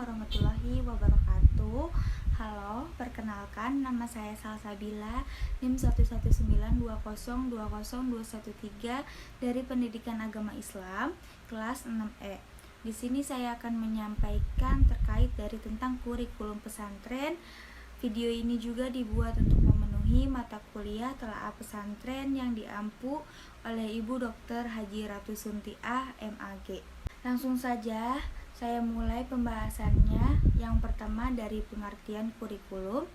warahmatullahi wabarakatuh. Halo, perkenalkan nama saya Salsabila, NIM 11920202113 dari Pendidikan Agama Islam, kelas 6E. Di sini saya akan menyampaikan terkait dari tentang kurikulum pesantren. Video ini juga dibuat untuk memenuhi mata kuliah telaah pesantren yang diampu oleh Ibu Dr. Haji Ratu Suntiah, MAG. Langsung saja saya mulai pembahasannya. Yang pertama dari pengertian kurikulum.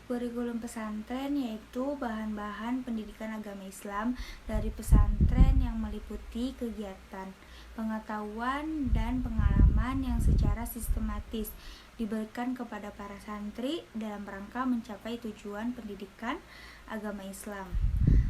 Kurikulum pesantren yaitu bahan-bahan pendidikan agama Islam dari pesantren yang meliputi kegiatan, pengetahuan, dan pengalaman yang secara sistematis diberikan kepada para santri dalam rangka mencapai tujuan pendidikan agama Islam.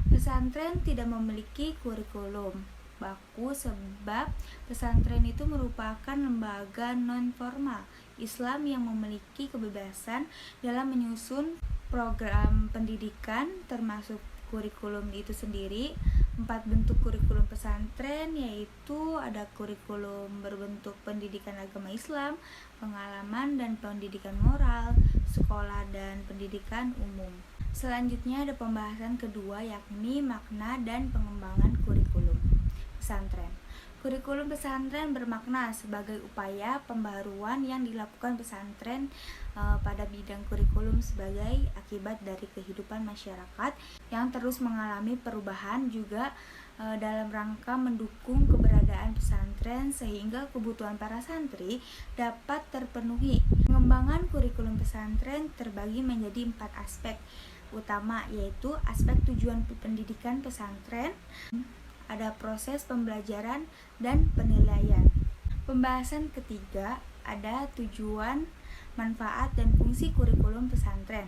Pesantren tidak memiliki kurikulum baku sebab pesantren itu merupakan lembaga non-formal Islam yang memiliki kebebasan dalam menyusun program pendidikan termasuk kurikulum itu sendiri. 4 bentuk kurikulum pesantren yaitu ada kurikulum berbentuk pendidikan agama Islam, pengalaman dan pendidikan moral, sekolah dan pendidikan umum. Selanjutnya ada pembahasan kedua yakni makna dan pengembangan kurikulum pesantren. Kurikulum pesantren bermakna sebagai upaya pembaruan yang dilakukan pesantren pada bidang kurikulum sebagai akibat dari kehidupan masyarakat yang terus mengalami perubahan, juga dalam rangka mendukung keberadaan pesantren sehingga kebutuhan para santri dapat terpenuhi. Pengembangan kurikulum pesantren terbagi menjadi 4 aspek utama, yaitu aspek tujuan pendidikan pesantren, ada proses pembelajaran dan penilaian. Pembahasan ketiga ada tujuan, manfaat, dan fungsi kurikulum pesantren.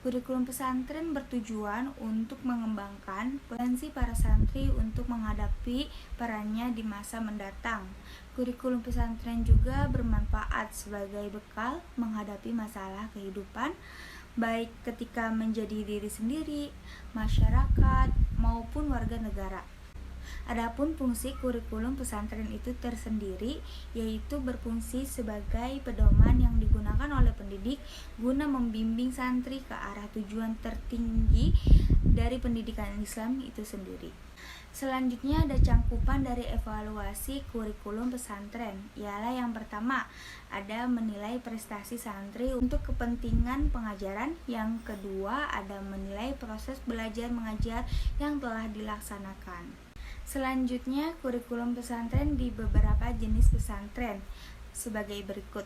Kurikulum pesantren bertujuan untuk mengembangkan potensi para santri untuk menghadapi perannya di masa mendatang. Kurikulum pesantren juga bermanfaat sebagai bekal menghadapi masalah kehidupan, baik ketika menjadi diri sendiri, masyarakat, maupun warga negara. Adapun fungsi kurikulum pesantren itu tersendiri, yaitu berfungsi sebagai pedoman yang digunakan oleh pendidik guna membimbing santri ke arah tujuan tertinggi dari pendidikan Islam itu sendiri. Selanjutnya ada cangkupan dari evaluasi kurikulum pesantren. Ialah yang pertama, ada menilai prestasi santri untuk kepentingan pengajaran. Yang kedua, ada menilai proses belajar mengajar yang telah dilaksanakan. Selanjutnya, kurikulum pesantren di beberapa jenis pesantren sebagai berikut.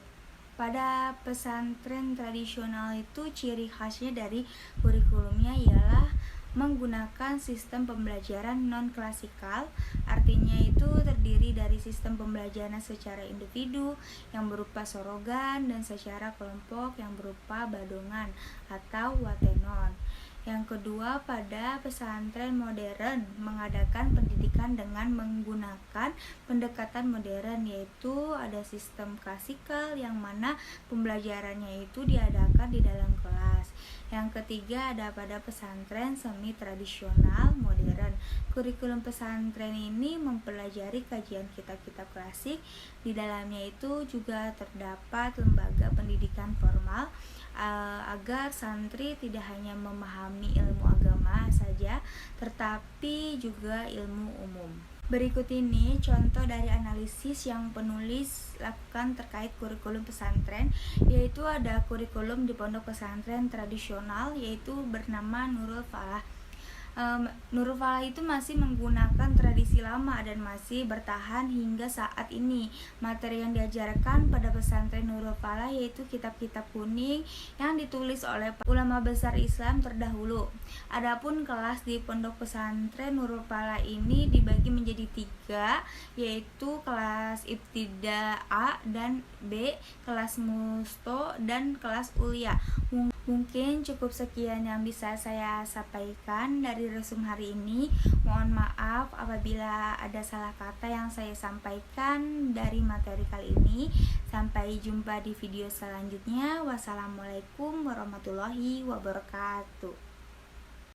Pada pesantren tradisional itu ciri khasnya dari kurikulumnya ialah menggunakan sistem pembelajaran non-klasikal, artinya itu terdiri dari sistem pembelajaran secara individu yang berupa sorogan dan secara kelompok yang berupa badongan atau watenon. Yang kedua, pada pesantren modern mengadakan pendidikan dengan menggunakan pendekatan modern, yaitu ada sistem klasikal yang mana pembelajarannya itu diadakan di dalam kelas. Yang ketiga, ada pada pesantren semi tradisional modern. Kurikulum pesantren ini mempelajari kajian kitab-kitab klasik. Di dalamnya itu juga terdapat lembaga pendidikan formal agar santri tidak hanya memahami ilmu agama saja, tetapi juga ilmu umum. Berikut ini contoh dari analisis yang penulis lakukan terkait kurikulum pesantren, yaitu ada kurikulum di pondok pesantren tradisional yaitu bernama Nurul Falah. Nurul Falah itu masih menggunakan tradisi lama dan masih bertahan hingga saat ini. Materi yang diajarkan pada pesantren Nurul Falah yaitu kitab-kitab kuning yang ditulis oleh ulama besar Islam terdahulu. Adapun kelas di pondok pesantren Nurul Falah ini dibagi menjadi 3, yaitu kelas Ibtida'a dan B, kelas Musto, dan kelas Ulia. Mungkin cukup sekian yang bisa saya sampaikan dari resum hari ini. Mohon maaf apabila ada salah kata yang saya sampaikan dari materi kali ini. Sampai jumpa di video selanjutnya. Wassalamualaikum warahmatullahi wabarakatuh.